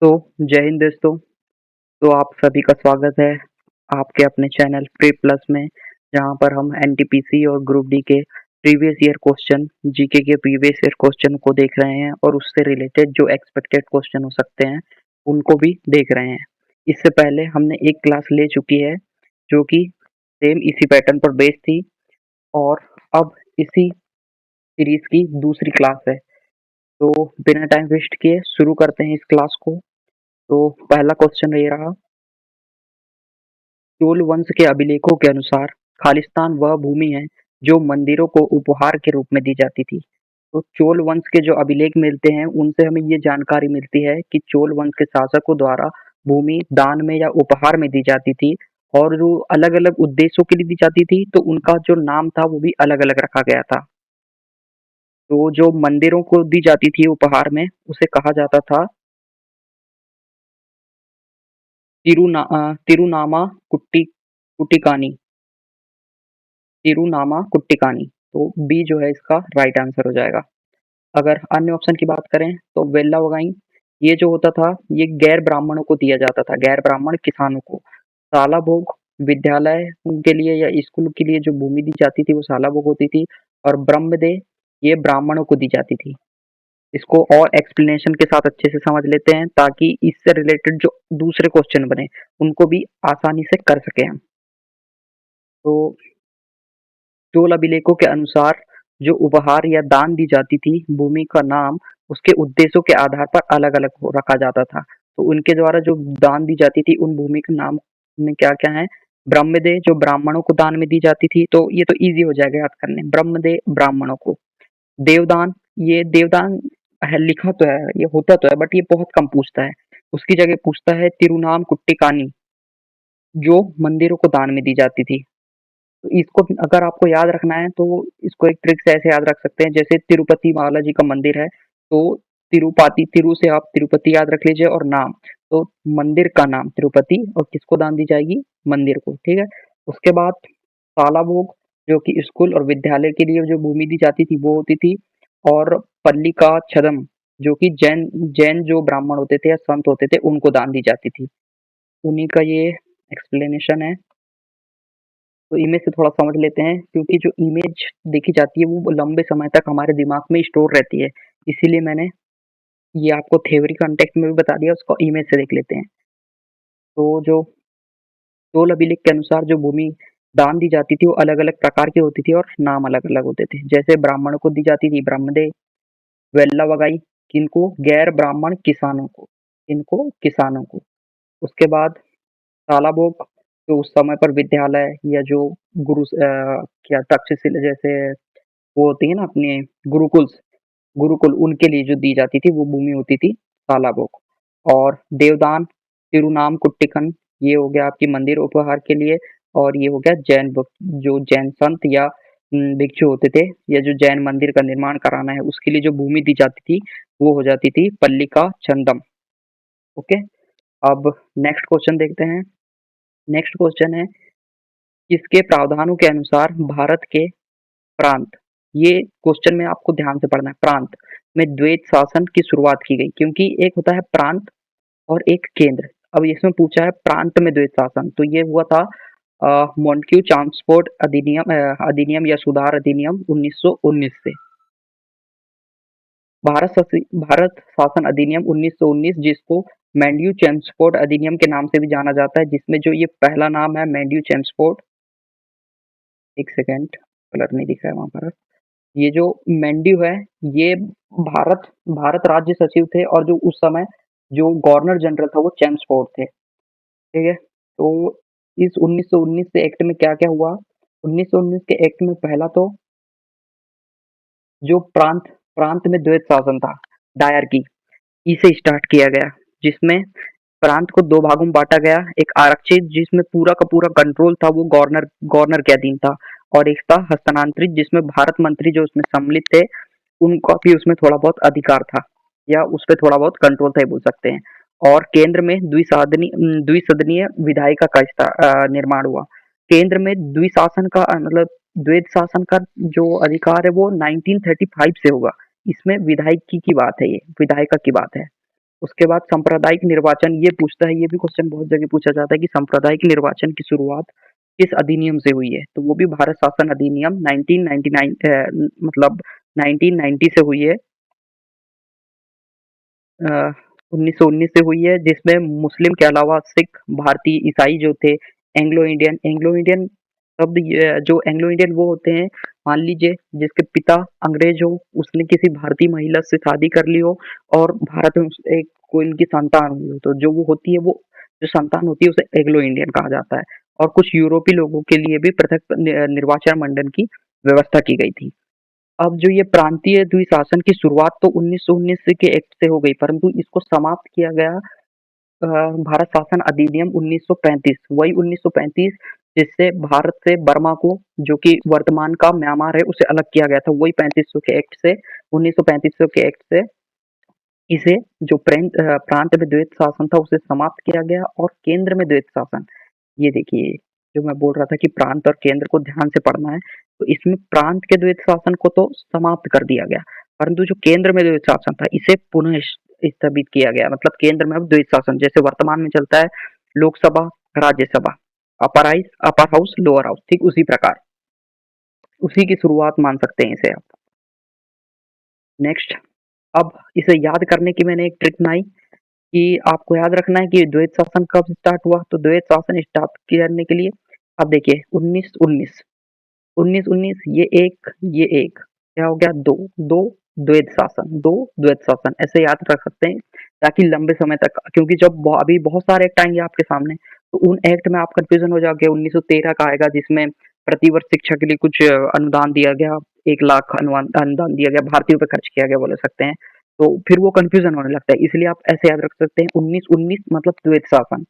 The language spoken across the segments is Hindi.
तो जय हिंद दोस्तों। तो आप सभी का स्वागत है आपके अपने चैनल फ्री प्लस में, जहां पर हम एनटीपीसी और ग्रुप डी के प्रीवियस ईयर क्वेश्चन, जीके के प्रीवियस ईयर क्वेश्चन को देख रहे हैं और उससे रिलेटेड जो एक्सपेक्टेड क्वेश्चन हो सकते हैं उनको भी देख रहे हैं। इससे पहले हमने एक क्लास ले चुकी है जो कि सेम इसी पैटर्न पर बेस्ड थी, और अब इसी सीरीज की दूसरी क्लास है। तो बिना टाइम वेस्ट किए शुरू करते हैं इस क्लास को। तो पहला क्वेश्चन ये रहा, चोल वंश के अभिलेखों के अनुसार खालिस्तान वह भूमि है जो मंदिरों को उपहार के रूप में दी जाती थी। तो चोल वंश के जो अभिलेख मिलते हैं उनसे हमें ये जानकारी मिलती है कि चोल वंश के शासकों द्वारा भूमि दान में या उपहार में दी जाती थी, और जो अलग अलग उद्देश्यों के लिए दी जाती थी तो उनका जो नाम था वो भी अलग अलग रखा गया था। तो जो मंदिरों को दी जाती थी उपहार में उसे कहा जाता था तिरुनामा कुट्टी कुटिकानी तिरुनामा कुट्टिकानी। तो बी जो है इसका राइट आंसर हो जाएगा। अगर अन्य ऑप्शन की बात करें तो वेल्ला वगाई, ये जो होता था ये गैर ब्राह्मणों को दिया जाता था, गैर ब्राह्मण किसानों को। साला भोग विद्यालय के लिए या स्कूल के लिए जो भूमि दी जाती थी वो साला भोग होती थी, और ब्रह्मदे ये ब्राह्मणों को दी जाती थी। इसको और एक्सप्लेनेशन के साथ अच्छे से समझ लेते हैं ताकि इससे रिलेटेड जो दूसरे क्वेश्चन बने उनको भी आसानी से कर सके हम। तो चोल अभिलेखों के अनुसार जो उपहार या दान दी जाती थी भूमि का नाम उसके उद्देश्यों के आधार पर अलग अलग रखा जाता था। तो उनके द्वारा जो दान दी जाती थी उन भूमि के नाम में क्या क्या है। ब्रह्मदे जो ब्राह्मणों को दान में दी जाती थी, तो ये तो इजी हो जाएगा याद करने, ब्रह्मदे ब्राह्मणों को। देवदान, ये देवदान है, लिखा तो है, ये होता तो है बट ये बहुत कम पूछता है। उसकी जगह पूछता है तिरुनाम कुट्टिकानी, जो मंदिरों को दान में दी जाती थी। तो इसको अगर आपको याद रखना है तो इसको एक ट्रिक से ऐसे याद रख सकते हैं, जैसे तिरुपति बालाजी का मंदिर है तो तिरुपाति, तिरु से आप तिरुपति याद रख लीजिए और नाम, तो मंदिर का नाम तिरुपति, और किसको दान दी जाएगी, मंदिर को। ठीक है। उसके बाद साला भोग, जो कि स्कूल और विद्यालय के लिए जो भूमि दी जाती थी वो होती थी। और पल्लिका छदम, जो कि जैन जैन जो ब्राह्मण होते थे या संत होते थे उनको दान दी जाती थी। उन्हीं का ये एक्सप्लेनेशन है। तो इमेज से थोड़ा समझ लेते हैं, क्योंकि जो इमेज देखी जाती है वो लंबे समय तक हमारे दिमाग में स्टोर रहती है। इसीलिए मैंने ये आपको थ्योरी कॉन्टेक्स्ट में भी बता दिया, उसको इमेज से देख लेते हैं। तो जो चोल अभिलेख के अनुसार जो भूमि दान दी जाती थी वो अलग अलग प्रकार की होती थी और नाम अलग अलग होते थे। जैसे ब्राह्मणों को दी जाती थी ब्रह्मदे, वेल्ला वगाई किनको, गैर ब्राह्मण किसानों को, इनको किसानों को। उसके बाद साला भोग, जो उस समय पर विद्यालय या जो क्या तक्षशिला जैसे वो होती है ना अपने गुरुकुल्स, गुरुकुल उनके लिए जो दी जाती थी वो भूमि होती थी साला भोग। और देवदान, तिरुनाम कुट्टिकन, ये हो गया आपकी मंदिर उपहार के लिए। और ये हो गया जैन जो जैन संत या भिक्षु होते थे या जो जैन मंदिर का निर्माण कराना है उसके लिए जो भूमि दी जाती थी वो हो जाती थी पल्लिका चंदम। ओके। अब नेक्स्ट क्वेश्चन देखते हैं। नेक्स्ट क्वेश्चन है, किसके प्रावधानों के अनुसार भारत के प्रांत, ये क्वेश्चन में आपको ध्यान से पढ़ना है, प्रांत में द्वैत शासन की शुरुआत की गई, क्योंकि एक होता है प्रांत और एक केंद्र। अब इसमें पूछा है प्रांत में द्वैत शासन, तो ये हुआ था मॉन्टेग्यू ट्रांसपोर्ट अधिनियम या सुधार अधिनियम 1919 से। भारत शासन अधिनियम 1919, जिसको मैंड्यू चेम्सफोर्ड अधिनियम के नाम से भी जाना जाता है, जिसमें जो ये पहला नाम है मैंड्यू चेम्सफोर्ड, एक सेकेंड कलर नहीं दिख रहा है वहां पर, ये जो मेंड्यू है ये भारत भारत राज्य सचिव थे, और जो उस समय जो गवर्नर जनरल था वो चेम्सफोर्ड थे। ठीक है। तो इस 1919 से एक्ट में क्या क्या हुआ। 1919 के एक्ट में पहला तो जो प्रांत प्रांत में द्वैत शासन था, डायरकी, इसे स्टार्ट किया गया, जिसमें प्रांत को दो भागों में बांटा गया। एक आरक्षित जिसमें पूरा का पूरा कंट्रोल था वो गवर्नर गवर्नर के अधीन था, और एक था हस्तांतरित जिसमें भारत मंत्री जो उसमें सम्मिलित थे उनका भी उसमें थोड़ा बहुत अधिकार था, या उस पर थोड़ा बहुत कंट्रोल था, ये बोल सकते हैं। और केंद्र में द्विसदनीय विधायिका का निर्माण हुआ। केंद्र में द्विशासन का मतलब द्वैत शासन का जो अधिकार है वो 1935 से होगा। इसमें विधायिकी की बात है, ये विधायिका की बात है। उसके बाद सांप्रदायिक निर्वाचन ये पूछता है, ये भी क्वेश्चन बहुत जगह पूछा जाता है कि सांप्रदायिक निर्वाचन की शुरुआत किस अधिनियम से हुई है? तो वो भी भारत शासन अधिनियम 1999 मतलब 1990 से हुई है। 1919 से हुई है, जिसमें मुस्लिम के अलावा सिख, भारतीय, ईसाई जो थे, एंग्लो इंडियन शब्द जो एंग्लो इंडियन वो होते हैं, मान लीजिए जिसके पिता अंग्रेज हो, उसने किसी भारतीय महिला से शादी कर ली हो और भारत में एक कोई उनकी संतान हुई हो, तो जो वो होती है, वो जो संतान होती है उसे एंग्लो इंडियन कहा जाता है। और कुछ यूरोपीय लोगों के लिए भी पृथक निर्वाचन मंडल की व्यवस्था की गई थी। अब जो ये प्रांतीय द्विशासन की शुरुआत तो 1919 के एक्ट से हो गई, परंतु इसको समाप्त किया गया भारत शासन अधिनियम 1935, वही 1935 जिससे भारत से बर्मा को, जो कि वर्तमान का म्यांमार है, उसे अलग किया गया था। वही 3500 के एक्ट से, 1935 के एक्ट से इसे जो प्रांत में द्वैत शासन था उसे समाप्त किया गया और केंद्र में द्वैत शासन। ये देखिए, जो मैं बोल रहा था कि प्रांत और केंद्र को ध्यान से पढ़ना है, तो इसमें प्रांत के द्वैत शासन को तो समाप्त कर दिया गया, परंतु जो केंद्र में द्वैत शासन था इसे पुनः स्थगित किया गया। मतलब केंद्र में अब द्वैत शासन जैसे वर्तमान में चलता है, Lok Sabha, Rajya Sabha, upper house, lower house, ठीक उसी प्रकार उसी की शुरुआत मान सकते हैं इसे आप। नेक्स्ट, अब इसे याद करने की मैंने एक ट्रिक बनाई कि आपको याद रखना है कि द्वैत शासन कब स्टार्ट हुआ। तो द्वैत शासन स्टार्ट करने के लिए अब देखिए 1919, 1919 ये एक क्या हो गया, दो दो द्वैत शासन, दो द्वैत शासन ऐसे याद रख सकते हैं ताकि लंबे समय तक, क्योंकि जब अभी बहुत सारे एक्ट आएंगे आपके सामने तो उन एक्ट में आप कंफ्यूजन हो जाओगे। 1913 का आएगा जिसमें प्रतिवर्ष शिक्षा के लिए कुछ अनुदान दिया गया, 1 लाख अनुदान दिया गया, भारतीयों पे खर्च किया गया बोल सकते हैं। तो फिर वो कंफ्यूजन होने लगता है, इसलिए आप ऐसे याद रख सकते हैं 1919 मतलब द्वैत शासन,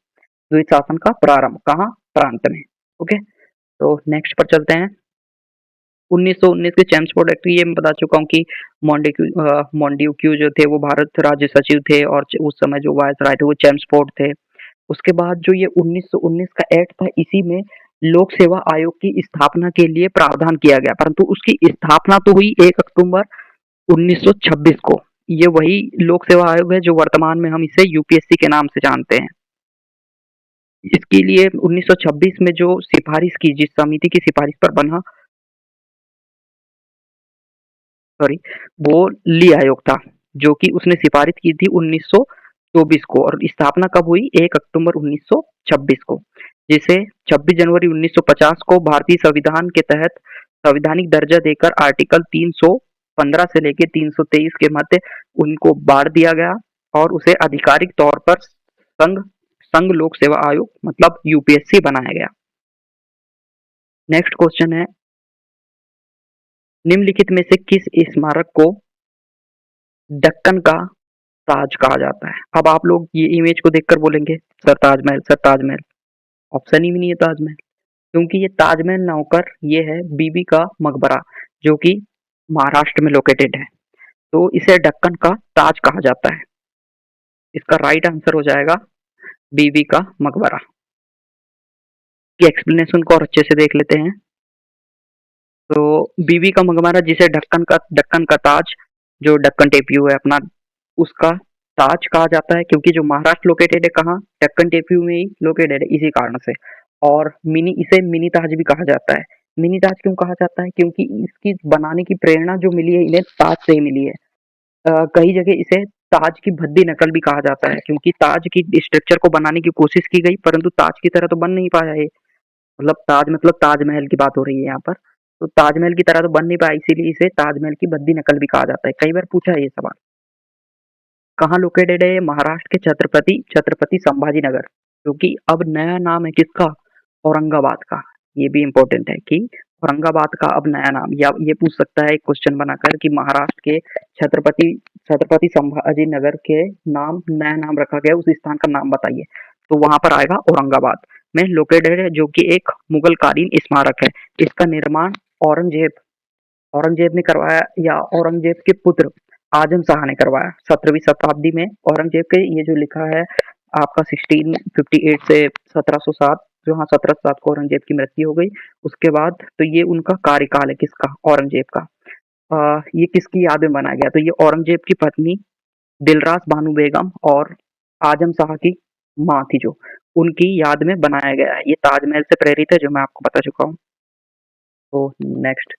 द्वैत शासन का प्रारंभ कहाँ, प्रांत में। ओके, तो नेक्स्ट पर चलते हैं। 1919 के चेम्सफोर्ड एक्ट, ये मैं बता चुका हूँ कि मोंटेक्यू जो थे वो भारत राज्य सचिव थे और उस समय जो वायसराय थे वो चेम्सफोर्ड थे। उसके बाद जो ये 1919 का एक्ट था, इसी में लोक सेवा आयोग की स्थापना के लिए प्रावधान किया गया, परंतु उसकी स्थापना तो हुई 1 अक्टूबर 1926 को। ये वही लोक सेवा आयोग है जो वर्तमान में हम इसे यूपीएससी के नाम से जानते हैं। इसके लिए 1926 में जो सिफारिश की, जिस समिति की सिफारिश पर बना, सॉरी, वो ली आयोग था, जो कि उसने सिफारिश की थी 1924 को और स्थापना कब हुई, 1 अक्टूबर 1926 को, जिसे 26 जनवरी 1950 को भारतीय संविधान के तहत संवैधानिक दर्जा देकर आर्टिकल 315 से लेकर 323 के मध्य उनको बांट दिया गया और उसे आधिकारिक तौर पर संघ संघ लोक सेवा आयोग मतलब यूपीएससी बनाया गया। नेक्स्ट क्वेश्चन है, निम्नलिखित में से किस स्मारक को दक्कन का ताज कहा जाता है? अब आप लोग ये इमेज को देखकर बोलेंगे sir Taj Mahal, sir Taj Mahal. Option ही भी नहीं है ताजमहल, क्योंकि ये ताजमहल ना होकर ये है बीबी का मकबरा, जो कि महाराष्ट्र में लोकेटेड है। तो इसे दक्कन का ताज कहा जाता है। इसका राइट आंसर हो जाएगा बीबी का मकबरा। की एक्सप्लेनेशन को और अच्छे से देख लेते हैं। तो बीबी का मकबरा, जिसे दक्कन का ताज, जो दक्कन टेप्यू है अपना, उसका ताज कहा जाता है, क्योंकि जो महाराष्ट्र लोकेटेड है कहाँ, दक्कन टेप्यू में ही लोकेटेड है, इसी कारण से। और इसे मिनी ताज भी कहा जाता है। मिनी ताज क्यों कहा जाता है, क्योंकि इसकी बनाने की प्रेरणा जो मिली है इन्हें ताज से ही मिली है। कई जगह इसे ताज की भद्दी नकल भी कहा जाता है, क्योंकि ताज की स्ट्रक्चर को बनाने की कोशिश की गई परंतु ताज की तरह तो बन नहीं पाया है। मतलब ताज मतलब ताजमहल की बात हो रही है यहाँ पर। तो ताजमहल की तरह तो बन नहीं पाया, इसीलिए इसे ताजमहल की भद्दी नकल भी कहा जाता है। कई बार पूछा है ये सवाल। कहाँ लोकेटेड है? महाराष्ट्र के छत्रपति छत्रपति संभाजी नगर, क्योंकि अब नया नाम है किसका, औरंगाबाद का। ये भी इम्पोर्टेंट है कि औरंगाबाद का अब नया नाम, या ये पूछ सकता है क्वेश्चन बनाकर कि महाराष्ट्र के छत्रपति छत्रपति संभाजी नगर के नाम, नया नाम रखा गया, उस स्थान का नाम बताइए, तो वहां पर आएगा औरंगाबाद में लोकेटेड है, जो कि एक मुगल कालीन स्मारक है। इसका निर्माण औरंगजेब औरंगजेब ने करवाया, या औरंगजेब के पुत्र आजम शाह ने करवाया 17वीं शताब्दी में। औरंगजेब के ये जो लिखा है आपका 1658 से 1707, जो हाँ 1707 को औरंगजेब की मृत्यु हो गई। उसके बाद तो ये उनका कार्यकाल है किसका, औरंगजेब का। ये किसकी याद में बनाया गया, तो ये औरंगजेब की पत्नी दिलरास बानो बेगम और आजम शाह की माँ थी जो, उनकी याद में बनाया गया है। ये ताजमहल से प्रेरित है जो मैं आपको बता चुका हूँ। तो नेक्स्ट,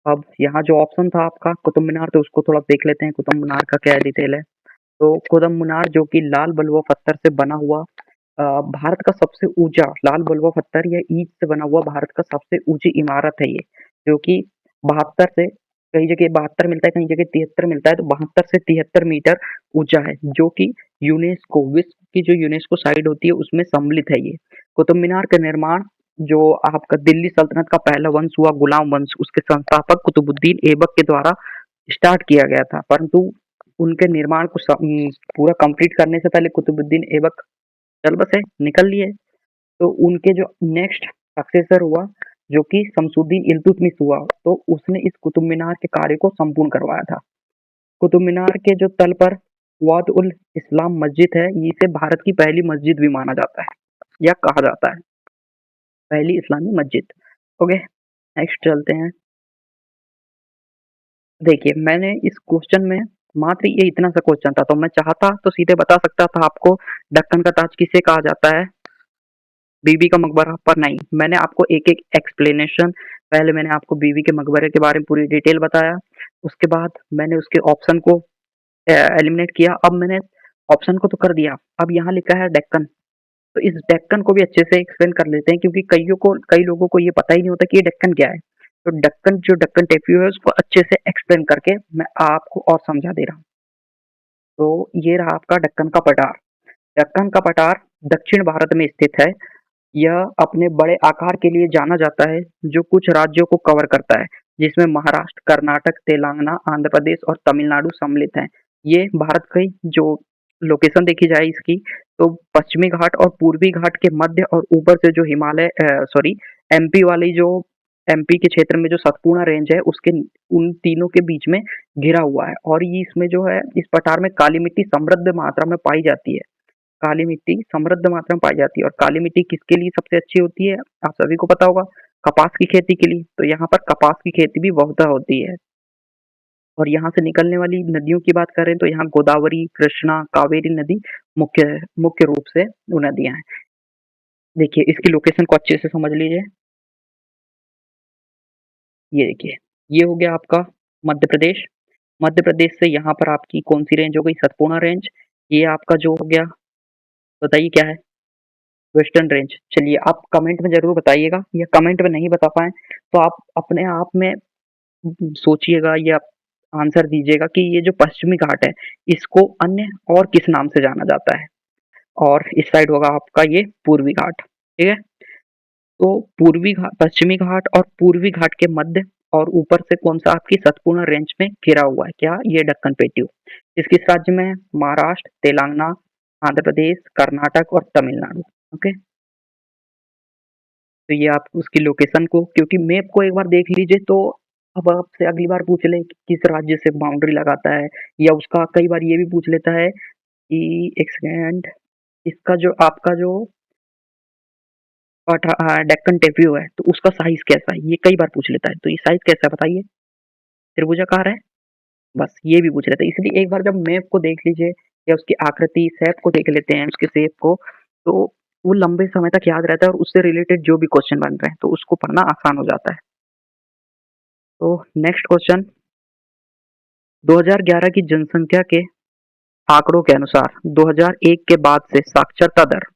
अब यहाँ जो ऑप्शन था आपका कुतुब मीनार, तो उसको थोड़ा देख लेते हैं कुतुब मीनार का क्या डिटेल है। तो कुतुब मीनार जो कि लाल बलुआ पत्थर से बना हुआ भारत का सबसे ऊंचा लाल बलुआ पत्थर या ईंट से बना हुआ भारत का सबसे ऊंची इमारत है ये, जो कि 72 से कई जगह 72 मिलता है, कई जगह 73 मिलता है, तो 72 से 73 मीटर ऊंचा है, जो कि यूनेस्को विश्व की जो यूनेस्को साइट होती है उसमें सम्मिलित है ये। कुतुब मीनार का निर्माण जो आपका दिल्ली सल्तनत का पहला वंश हुआ गुलाम वंश, उसके संस्थापक कुतुबुद्दीन ऐबक के द्वारा स्टार्ट किया गया था, परंतु उनके निर्माण को पूरा कंप्लीट करने से पहले कुतुबुद्दीन ऐबक चल बसे, निकल लिए। तो उनके जो नेक्स्ट सक्सेसर हुआ जो कि शमसुद्दीन इल्तुतमिश हुआ, तो उसने इस कुतुब मीनार के कार्य को संपूर्ण करवाया था। कुतुब मीनार के जो तल पर वाद उल इस्लाम मस्जिद है, इसे भारत की पहली मस्जिद भी माना जाता है या कहा जाता है, पहली इस्लामी मस्जिद। ओके, नेक्स्ट चलते हैं। देखिए, मैंने इस क्वेश्चन में मात्र ये इतना सा क्वेश्चन था, तो मैं चाहता तो सीधे बता सकता था आपको दक्कन का ताज किसे कहा जाता है, बीबी का मकबरा, पर नहीं, मैंने आपको एक एक एक्सप्लेनेशन, पहले मैंने आपको बीबी के मकबरे के बारे में पूरी डिटेल बताया, उसके बाद मैंने उसके ऑप्शन को एलिमिनेट किया। अब मैंने ऑप्शन को तो कर दिया, अब यहाँ लिखा है डेक्कन, तो इस डेक्कन को भी अच्छे से एक्सप्लेन कर लेते हैं, क्योंकि कई लोगों को ये पता ही नहीं होता कि ये डेक्कन क्या है। तो डेक्कन जो डेक्कन टेप्यू है उसको अच्छे से एक्सप्लेन करके मैं आपको और समझा दे रहा हूँ। तो ये रहा आपका दक्कन का पठार। दक्कन का पठार दक्षिण भारत में स्थित है। यह अपने बड़े आकार के लिए जाना जाता है, जो कुछ राज्यों को कवर करता है, जिसमें महाराष्ट्र, कर्नाटक, तेलंगाना, आंध्र प्रदेश और तमिलनाडु सम्मिलित हैं। ये भारत की जो लोकेशन देखी जाए इसकी, तो पश्चिमी घाट और पूर्वी घाट के मध्य और ऊपर से जो हिमालय सॉरी एमपी वाली जो एमपी के क्षेत्र में जो सतपुड़ा रेंज है उसके उन तीनों के बीच में घिरा हुआ है, और ये इसमें जो है इस पठार में काली मिट्टी समृद्ध मात्रा में पाई जाती है। काली मिट्टी समृद्ध मात्रा में पाई जाती है, और काली मिट्टी किसके लिए सबसे अच्छी होती है, आप सभी को पता होगा, कपास की खेती के लिए। तो यहाँ पर कपास की खेती भी बहुत होती है। और यहाँ से निकलने वाली नदियों की बात करें तो यहाँ गोदावरी, कृष्णा, कावेरी नदी मुख्य मुख्य रूप से वो नदियां हैं। देखिए इसकी लोकेशन को अच्छे से समझ लीजिए। ये देखिए, ये हो गया आपका मध्य प्रदेश। मध्य प्रदेश से यहाँ पर आपकी कौन सी रेंज हो गई, सतपुड़ा रेंज। ये आपका जो हो गया, बताइए क्या है, वेस्टर्न रेंज। चलिए आप कमेंट में ज़रूर बताइएगा, या कमेंट में नहीं बता पाएँ तो आप अपने आप में सोचिएगा या आंसर दीजिएगा कि ये जो पश्चिमी घाट है, इसको अन्य और किस नाम से जाना जाता है? और इस साइड होगा आपका ये पूर्वी घाट, ठीक है? तो पश्चिमी घाट और पूर्वी घाट के मध्य और ऊपर से कौन-सा आपकी सतपुड़ा रेंज में घिरा हुआ है, क्या? ये दक्कन प्लेट्यू। किस किस राज्य में है? महाराष्ट्र, तेलंगाना, आंध्र प्रदेश, कर्नाटक और तमिलनाडु। ओके? तो ये आप उसकी लोकेशन को, क्योंकि मैप को एक बार देख लीजिए तो अब आपसे अगली बार पूछ ले कि किस राज्य से बाउंड्री लगाता है, या उसका कई बार ये भी पूछ लेता है कि एक सेकेंड, इसका जो आपका जो डेक्कन टेप्यू है तो उसका साइज कैसा है, ये कई बार पूछ लेता है। तो ये साइज कैसा है बताइए, त्रिभुजाकार है, बस ये भी पूछ लेता है। इसलिए एक बार जब मैप को देख लीजिए या उसकी आकृति शेप को देख लेते हैं, उसके शेप को, तो वो लंबे समय तक याद रहता है, और उससे रिलेटेड जो भी क्वेश्चन बन रहे हैं तो उसको पढ़ना आसान हो जाता है। तो नेक्स्ट क्वेश्चन, 2011 की जनसंख्या के आंकड़ों के अनुसार 2001 के बाद से साक्षरता दर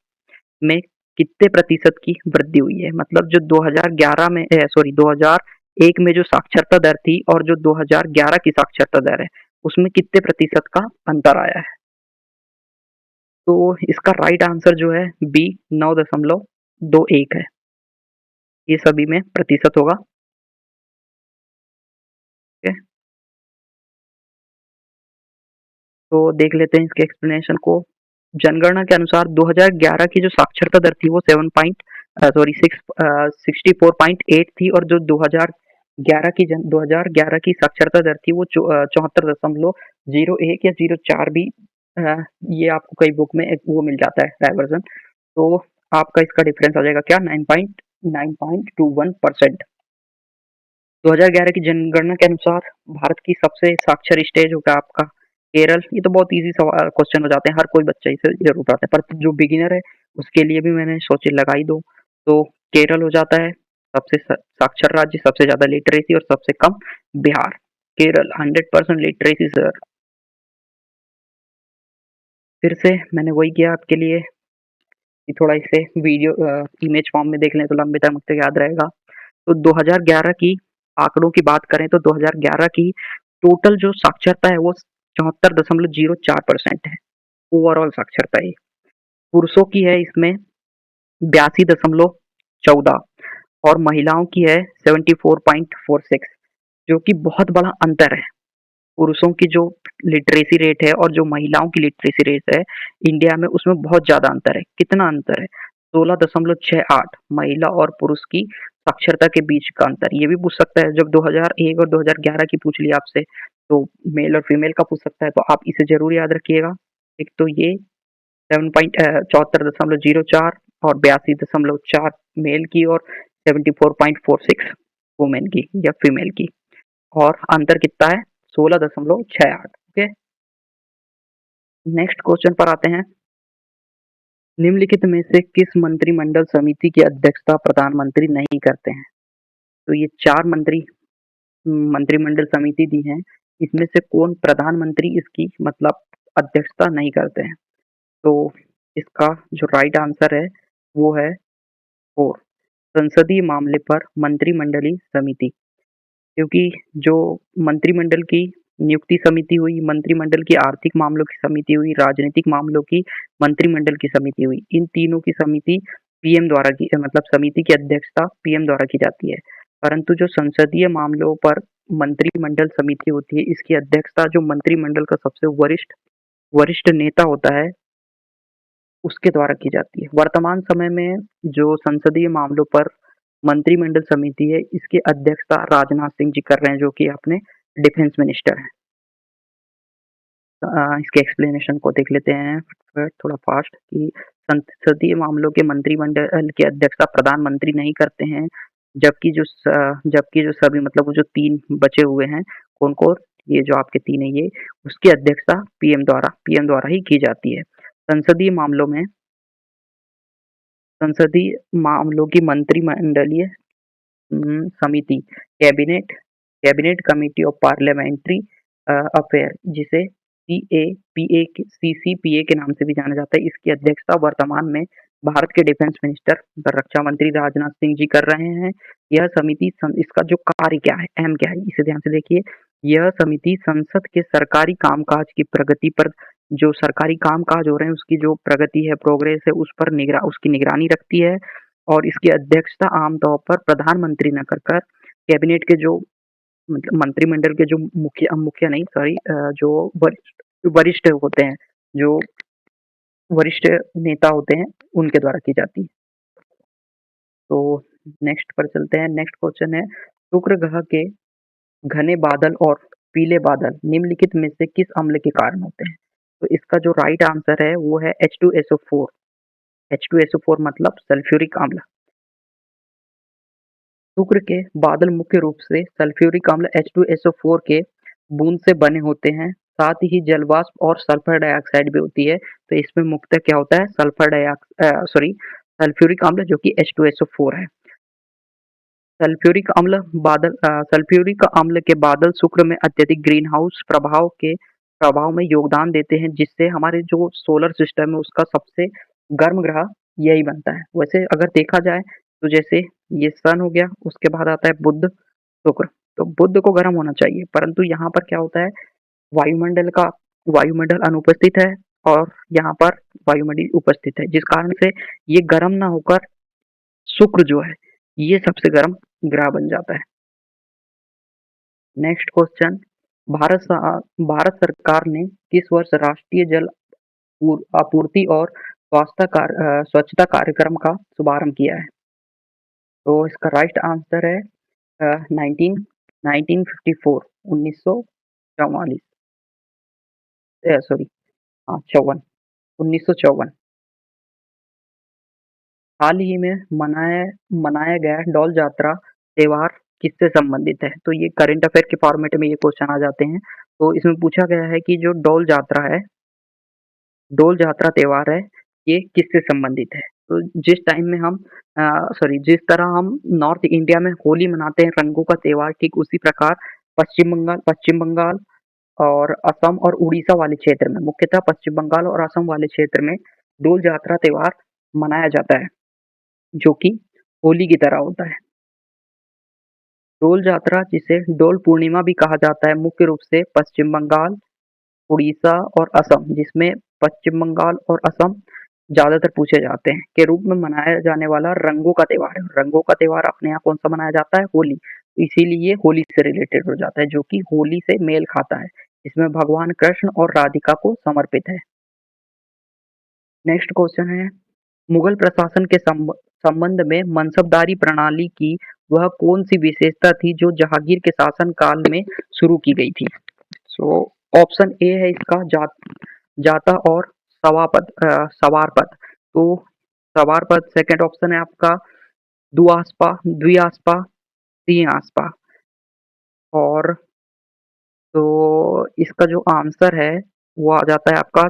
में कितने प्रतिशत की वृद्धि हुई है? मतलब जो 2011 में सॉरी 2001 में जो साक्षरता दर थी और जो 2011 की साक्षरता दर है, उसमें कितने प्रतिशत का अंतर आया है? तो इसका राइट आंसर जो है बी 9.21 है। ये सभी में प्रतिशत होगा। ठीक है, तो देख लेते हैं इसके एक्सप्लेनेशन को। जनगणना के अनुसार 2011 की जो साक्षरता दर थी वो 64.8 थी, और जो 2011 की साक्षरता दर थी वो 74.01 या 04 भी, ये आपको कई बुक में एक वो मिल जाता है डायवर्जन। तो आपका इसका डिफरेंस आ जाएगा क्या, 9.21%। 2011 की जनगणना के अनुसार भारत की सबसे साक्षर स्टेट होगा आपका केरल, ये तो बहुत ईज़ी क्वेश्चन हो जाते हैं, हर कोई बच्चा इसे ज़रूर पढ़ता है, पर जो बिगिनर है, उसके लिए भी मैंने सोचे लगा ही दो। तो केरल हो जाता है सबसे साक्षर राज्य, सबसे ज़्यादा लिटरेसी और सबसे कम बिहार। Kerala 100% literacy sir. फिर से मैंने वही किया आपके लिए कि थोड़ा इसे वीडियो इमेज फॉर्म में देख लें तो लंबे टाइम तक याद रहेगा। तो 2011 की आंकड़ों की बात करें तो 2011 की टोटल जो साक्षरता है वो 74.04% है, ओवरऑल साक्षरता ये। पुरुषों की है इसमें 82.14 और महिलाओं की है 74.46, जो कि बहुत बड़ा अंतर है। पुरुषों की जो लिटरेसी रेट है और जो महिलाओं की लिटरेसी रेट है इंडिया में, उसमें बहुत ज़्यादा अंतर है। कितना अंतर है? 16.68 महिला और पुरुष की साक्षरता के बीच का अंतर। ये भी पूछ सकता है, जब 2001 और 2011 की पूछ लिया आपसे, तो मेल और फीमेल का पूछ सकता है, तो आप इसे ज़रूर याद रखिएगा। एक तो ये 74.04 और 82.4 मेल की और 74.46 वुमेन की या फीमेल की। और अंतर कितना है? 16.68। ओके, नेक्स्ट क्वेश्चन पर आते हैं। निम्नलिखित में से किस मंत्रिमंडल समिति की अध्यक्षता प्रधानमंत्री नहीं करते हैं? तो ये चार मंत्रिमंडल समिति दी हैं, इसमें से कौन प्रधानमंत्री इसकी मतलब अध्यक्षता नहीं करते हैं? तो इसका जो राइट आंसर है वो है फोर, संसदीय मामले पर मंत्रिमंडलीय समिति। क्योंकि जो मंत्रिमंडल की नियुक्ति समिति हुई, मंत्रिमंडल की आर्थिक मामलों की समिति हुई, राजनीतिक मामलों की मंत्रिमंडल की समिति हुई, इन तीनों की समिति पीएम द्वारा की मतलब समिति की अध्यक्षता पीएम द्वारा की जाती है। परंतु जो संसदीय मामलों पर मंत्रिमंडल समिति होती है, इसकी अध्यक्षता जो मंत्रिमंडल का सबसे वरिष्ठ वरिष्ठ नेता होता है, उसके द्वारा की जाती है। वर्तमान समय में जो संसदीय मामलों पर मंत्रिमंडल समिति है, इसकी अध्यक्षता राजनाथ सिंह जी कर रहे हैं, जो कि अपने डिफेंस मिनिस्टर हैं। इसके एक्सप्लेनेशन को देख लेते हैं थोड़ा फास्ट कि संसदीय मामलों के मंत्रिमंडल की अध्यक्षता प्रधानमंत्री नहीं करते हैं, जबकि जो सभी मतलब वो जो तीन बचे हुए हैं, कौन कौन, ये जो आपके तीन है ये, उसकी अध्यक्षता पीएम द्वारा ही की जाती है। संसदीय मामलों में संसदीय मामलों की मंत्रिमंडलीय समिति cabinet cabinet committee of parliamentary affair, जिसे सीसीपीए के नाम से भी जाना जाता है, इसकी अध्यक्षता वर्तमान में भारत के डिफेंस मिनिस्टर रक्षा मंत्री राजनाथ सिंह जी कर रहे हैं। यह समिति इसका जो कार्य क्या है, अहम क्या है, इसे ध्यान से देखिए। यह समिति संसद के सरकारी कामकाज की प्रगति पर, जो सरकारी कामकाज हो रहे हैं उसकी जो प्रगति है, प्रोग्रेस है, उस पर उसकी निगरानी रखती है। और इसकी अध्यक्षता आमतौर पर प्रधानमंत्री न कर कैबिनेट के जो मतलब मंत्रिमंडल के जो मुखिया मुखिया नहीं सॉरी जो वरिष्ठ होते हैं, जो वरिष्ठ नेता होते हैं, उनके द्वारा की जाती है। तो नेक्स्ट पर चलते हैं। नेक्स्ट क्वेश्चन है, शुक्र ग्रह के घने बादल और पीले बादल निम्नलिखित में से किस अम्ल के कारण होते हैं? तो इसका जो राइट आंसर है वो है H2SO4। H2SO4 मतलब सल्फ्यूरिक अम्ल। शुक्र के बादल मुख्य रूप से सल्फ्यूरिक अम्ल H2SO4 के बूंद से बने होते हैं। साथ ही जलवाष्प और सल्फर डाइऑक्साइड भी होती है। तो इसमें मुख्यतः क्या होता है, सल्फ्यूरिक अम्ल, जो कि H2SO4 है। सल्फ्यूरिक अम्ल के बादल शुक्र में अत्यधिक ग्रीन हाउस प्रभाव में योगदान देते हैं, जिससे हमारे जो सोलर सिस्टम है उसका सबसे गर्म ग्रह यही बनता है। वैसे अगर देखा जाए तो जैसे ये सन हो गया, उसके बाद आता है बुध, शुक्र। तो बुध को गर्म होना चाहिए, परंतु यहाँ पर क्या होता है, वायुमंडल अनुपस्थित है और यहाँ पर वायुमंडल उपस्थित है, जिस कारण से ये गर्म ना होकर शुक्र जो है ये सबसे गर्म ग्रह बन जाता है। नेक्स्ट क्वेश्चन, भारत सरकार ने किस वर्ष राष्ट्रीय जल आपूर्ति और स्वच्छता कार्यक्रम का शुभारंभ किया है? तो इसका राइट आंसर है 1954, 1944, सॉरी, हाँ 1954। हाल ही में मनाया गया डोल जात्रा त्योहार किससे संबंधित है? तो ये करंट अफेयर के फॉर्मेट में ये क्वेश्चन आ जाते हैं। तो इसमें पूछा गया है कि जो डोल जात्रा त्योहार है, ये किससे संबंधित है? तो जिस तरह हम नॉर्थ इंडिया में होली मनाते हैं, रंगों का त्योहार, ठीक उसी प्रकार पश्चिम बंगाल और असम और उड़ीसा वाले क्षेत्र में, मुख्यतः पश्चिम बंगाल और असम वाले क्षेत्र में डोल जात्रा त्योहार मनाया जाता है, जो कि होली की तरह होता है। डोल जात्रा, जिसे डोल पूर्णिमा भी कहा जाता है, मुख्य रूप से पश्चिम बंगाल, उड़ीसा और असम, जिसमें पश्चिम बंगाल और असम ज़्यादातर पूछे जाते हैं, के रूप में मनाया जाने वाला रंगों का त्योहार है। रंगों का त्योहार अपने यहाँ कौन-सा मनाया जाता है? होली। इसीलिए होली से रिलेटेड हो जाता है, जो कि होली से मेल खाता है। इसमें भगवान कृष्ण और राधिका को समर्पित है। नेक्स्ट क्वेश्चन है, मुगल प्रशासन के संबंध में मनसबदारी प्रणाली की वह कौन-सी विशेषता थी जो जहांगीर के शासन काल में शुरू की गई थी? सो ऑप्शन ए है इसका जाता और सवार पद। तो सवार पद सेकंड ऑप्शन है आपका द्विआस्पा, तीन आस्पा। और तो इसका जो आंसर है वो आ जाता है आपका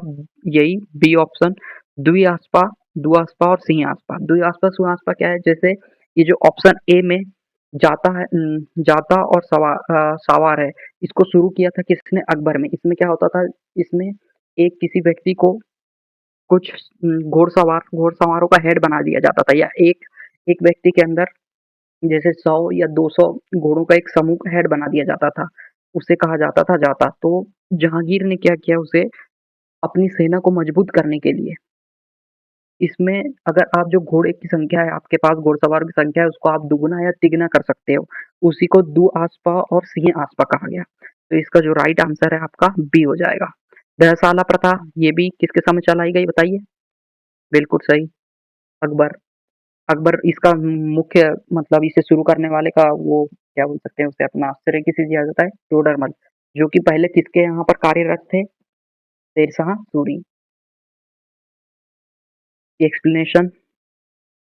यही बी ऑप्शन, द्विआस्पा, दुआस्पा और सिंहास्पा। द्विआस्पा सुआस्पा क्या है? जैसे ये जो ऑप्शन ए में जाता और सवार है, इसको शुरू किया था किसने? अकबर में। इसमें क्या होता था? इसमें एक किसी व्यक्ति को कुछ घोड़सवारों का हेड बना दिया जाता था, या एक एक व्यक्ति के अंदर जैसे 100 या 200 घोड़ों का एक समूह का हेड बना दिया जाता था, उसे कहा जाता था जाता। तो जहांगीर ने क्या किया? उसे अपनी सेना को मजबूत करने के लिए इसमें, अगर आप जो घोड़े की संख्या है, आपके पास घुड़सवारों की संख्या है, उसको आप दुगुना या तिगुना कर सकते हो। उसी को दुआस्पा और सिंह-आस्पा कहा गया। तो इसका जो राइट आंसर है आपका बी हो जाएगा। दहसाला प्रथा, ये भी किसके समय चलाई गई बताइए? बिल्कुल सही, अकबर। अकबर इसका मुख्य मतलब इसे शुरू करने वाले का वो क्या बोल सकते हैं उसे, अपना श्रेय किसे दिया जाता है? टोडरमल, जो कि पहले किसके यहाँ पर कार्यरत थे? शेरशाह सूरी। एक्सप्लेनेशन,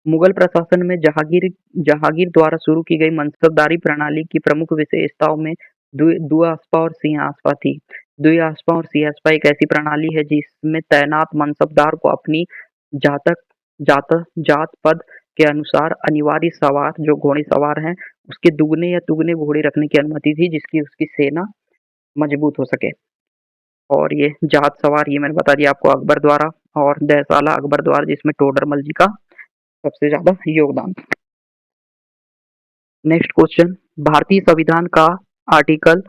मुगल प्रशासन में जहांगीर द्वारा शुरू की गई मनसबदारी प्रणाली की प्रमुख विशेषताओं में दुआस्पा और सिंहास्पा थी। दुआस्पा और सिंहास्पा एक ऐसी प्रणाली है जिसमें तैनात मनसबदार को अपनी जातक जात जात पद के अनुसार अनिवार्य सवार, जो घोड़े सवार हैं, उसके दुगने या तुगने घोड़े रखने की अनुमति थी, जिसकी उसकी सेना मजबूत हो सके। और ये जात सवार, ये मैंने बता दिया आपको, अकबर द्वारा, और दहसाला अकबर द्वारा, जिसमें टोडरमल जी का सबसे ज्यादा योगदान। नेक्स्ट क्वेश्चन, भारतीय संविधान का आर्टिकल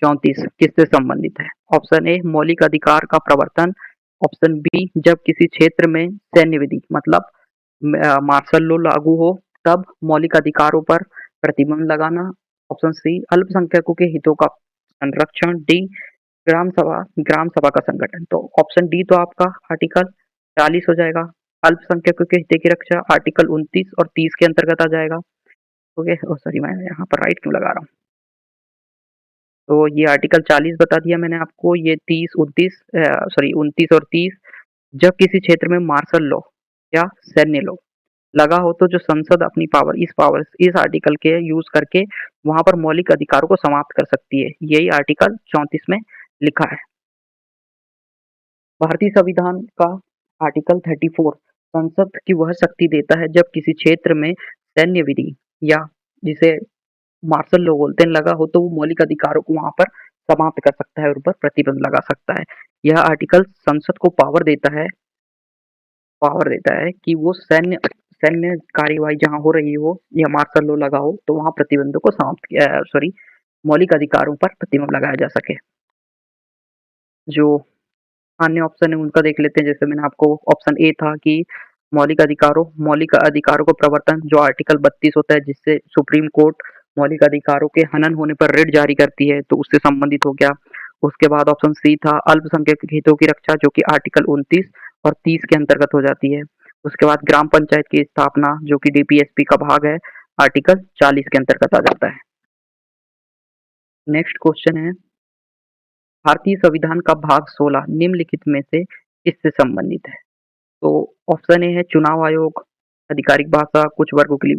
34 किससे संबंधित है? ऑप्शन ए मौलिक अधिकार का प्रवर्तन, ऑप्शन बी जब किसी क्षेत्र में सैन्य विधि मतलब मार्शल लॉ लागू हो तब मौलिक अधिकारों पर प्रतिबंध लगाना, ऑप्शन सी अल्पसंख्यकों के हितों का संरक्षण, डी ग्राम सभा का संगठन। तो ऑप्शन डी तो आपका आर्टिकल 40 हो जाएगा, अल्पसंख्यकों के हित की रक्षा आर्टिकल 29 और 30 के अंतर्गत आ जाएगा। ओके, सॉरी मैं यहाँ पर राइट क्यों लगा रहा हूँ? तो ये आर्टिकल 40 बता दिया मैंने आपको, ये 29 और 30, जब किसी क्षेत्र में मार्शल लॉ या सैन्य लॉ लगा हो तो जो संसद अपनी इस आर्टिकल के यूज करके वहां पर मौलिक अधिकारों को समाप्त कर सकती है। यही आर्टिकल 34 में लिखा है। भारतीय संविधान का आर्टिकल 34 संसद की वह शक्ति देता है जब किसी क्षेत्र में सैन्य विधि या जिसे मार्शल लॉ बोलते हैं लगा हो तो वो मौलिक अधिकारों को वहां पर समाप्त कर सकता है और उन पर प्रतिबंध लगा सकता है। यह आर्टिकल संसद को पावर देता है कि वो सैन्य सैन्य कार्यवाही जहाँ हो रही हो या मार्शल लॉ लगा हो तो वहाँ प्रतिबंधों को मौलिक अधिकारों पर प्रतिबंध लगाया जा सके। जो अन्य ऑप्शन है उनका देख लेते हैं। जैसे मैंने आपको ऑप्शन ए था कि मौलिक अधिकारों को प्रवर्तन, जो आर्टिकल 32 होता है जिससे सुप्रीम कोर्ट मौलिक अधिकारों के हनन होने पर रिट जारी करती है, तो उससे संबंधित हो गया। उसके बाद ऑप्शन सी था अल्पसंख्यक हितों की रक्षा, जो कि आर्टिकल 29 और 30 के अंतर्गत हो जाती है। उसके बाद ग्राम पंचायत की स्थापना, जो कि डीपीएसपी का भाग है, आर्टिकल 40 के अंतर्गत आ जाता है। नेक्स्ट क्वेश्चन है, भारतीय संविधान का भाग 16 निम्नलिखित में से किससे संबंधित है? तो ऑप्शन ए है चुनाव आयोग, आधिकारिक भाषा, कुछ वर्गों के लिए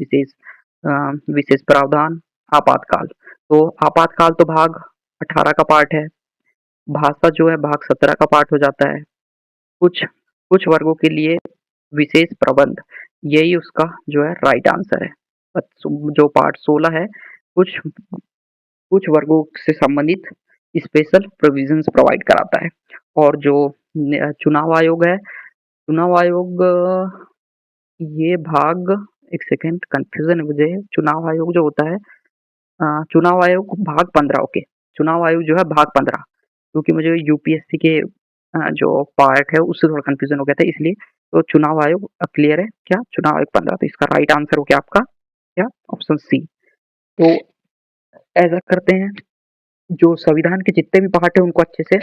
विशेष प्रावधान, आपातकाल। तो आपातकाल तो भाग 18 का पार्ट है। भाषा जो है भाग 17 का पार्ट हो जाता है। कुछ कुछ वर्गों के लिए विशेष प्रबंध, यही उसका जो है राइट आंसर है। जो पार्ट 16 है, कुछ कुछ वर्गों से संबंधित स्पेशल प्रोविजंस प्रोवाइड कराता है। और जो चुनाव आयोग है, चुनाव आयोग ये भाग, एक सेकेंड कंफ्यूजन है मुझे, चुनाव आयोग जो होता है, चुनाव आयोग भाग 15, ओके, चुनाव आयोग जो है भाग 15, क्योंकि मुझे यूपीएससी के जो पार्ट है उससे थोड़ा कंफ्यूजन हो गया था इसलिए। तो चुनाव आयोग क्लियर है क्या, चुनाव आयोग 15, तो इसका राइट आंसर हो गया आपका क्या, ऑप्शन सी। तो ऐसा करते हैं, जो संविधान के जितने भी पार्ट है उनको अच्छे से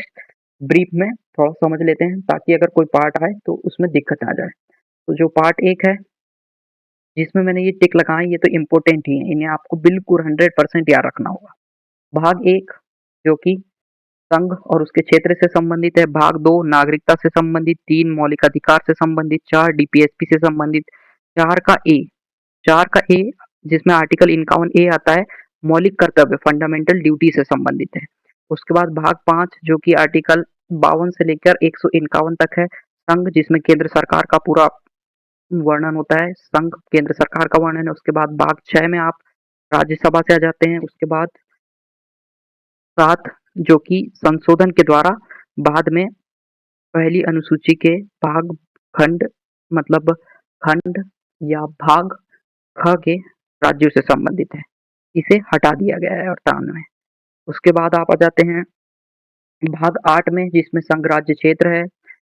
ब्रीफ में थोड़ा समझ लेते हैं, ताकि अगर कोई पार्ट आए तो उसमें दिक्कत ना जाए। तो जो पार्ट एक है, जिसमें मैंने ये टिक लगाए, ये तो इम्पोर्टेंट ही है, इन्हें आपको बिल्कुल 100% याद रखना होगा। भाग एक, जो कि संघ और उसके क्षेत्र से संबंधित है। भाग दो, नागरिकता से संबंधित। तीन, मौलिक अधिकार से संबंधित। चार, डीपीएसपी से संबंधित। चार का ए, चार का ए, जिसमें आर्टिकल 51 ए आता है, मौलिक कर्तव्य फंडामेंटल ड्यूटी से संबंधित है। उसके बाद भाग पांच, जो कि आर्टिकल 52 से लेकर 151 तक है, संघ, जिसमें केंद्र सरकार का पूरा वर्णन होता है, संघ केंद्र सरकार का वर्णन है। उसके बाद भाग 6 में आप राज्यसभा से आ जाते हैं। उसके बाद 7, जो कि संशोधन के द्वारा बाद में पहली अनुसूची के भाग, खंड, मतलब खंड या भाग ख के राज्यों से संबंधित है, इसे हटा दिया गया है 58 में। उसके बाद आप आ जाते हैं भाग 8 में, जिसमें संघ राज्य क्षेत्र है।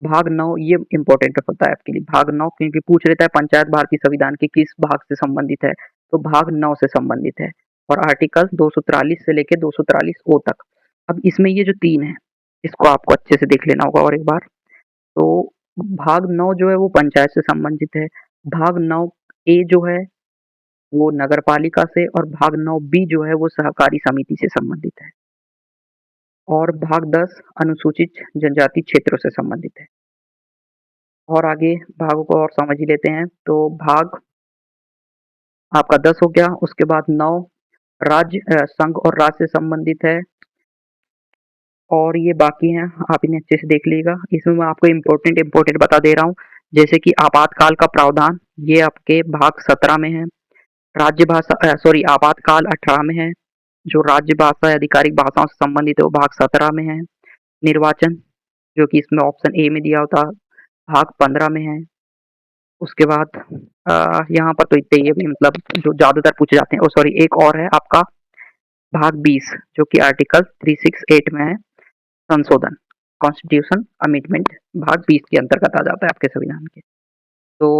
भाग 9, ये इम्पोर्टेंट होता है आपके लिए, भाग 9, क्योंकि पूछ लेता है पंचायत भारतीय संविधान के किस भाग से संबंधित है, तो भाग 9 से संबंधित है। और आर्टिकल 243 से लेके 243 ओ तक। अब इसमें ये जो 3 है, इसको आपको अच्छे से देख लेना होगा और एक बार। तो भाग 9 जो है वो पंचायत से संबंधित है। भाग 9 ए जो है वो नगर पालिका से, और भाग 9 बी जो है वो सहकारी समिति से संबंधित है। और भाग 10 अनुसूचित जनजाति क्षेत्रों से संबंधित है। और आगे भागों को और समझ ही लेते हैं। तो भाग आपका 10 हो गया। उसके बाद 9 राज्य, संघ और राज्य से संबंधित है। और ये बाकी हैं, आप इन्हें अच्छे से देख लीजिएगा। इसमें मैं आपको इम्पोर्टेंट बता दे रहा हूँ, जैसे कि आपातकाल का प्रावधान, ये आपके भाग 17 में है। राज्य भाषा, सॉरी, आपातकाल 18 में है। जो राज्य भाषा या आधिकारिक भाषाओं से संबंधित है वो भाग 17 में है। निर्वाचन, जो कि इसमें ऑप्शन ए में दिया होता, भाग 15 में है। उसके बाद यहाँ पर तो इतने ही है भी, मतलब जो ज़्यादातर पूछे जाते हैं। सॉरी, एक और है आपका भाग 20, जो कि आर्टिकल 368 में है, संशोधन, कॉन्स्टिट्यूशन अमेंडमेंट, भाग 20 के अंतर्गत आ जाता है आपके संविधान के। तो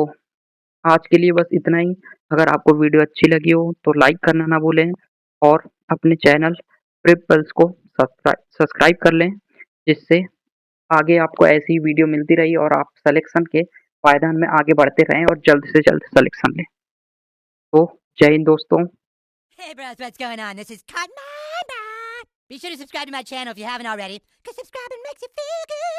आज के लिए बस इतना ही। अगर आपको वीडियो अच्छी लगी हो तो लाइक करना ना भूलें, और अपने चैनल प्रेप पल्स को सब्सक्राइब कर लें, जिससे आगे आपको ऐसी वीडियो मिलती रही और आप सिलेक्शन के पायदान में आगे बढ़ते रहें और जल्द से जल्द सिलेक्शन लें। तो जय हिंद दोस्तों। Hey bros, what's going on? This is Cotton. Be sure to subscribe to my channel if you haven't already, because subscribing makes you feel good.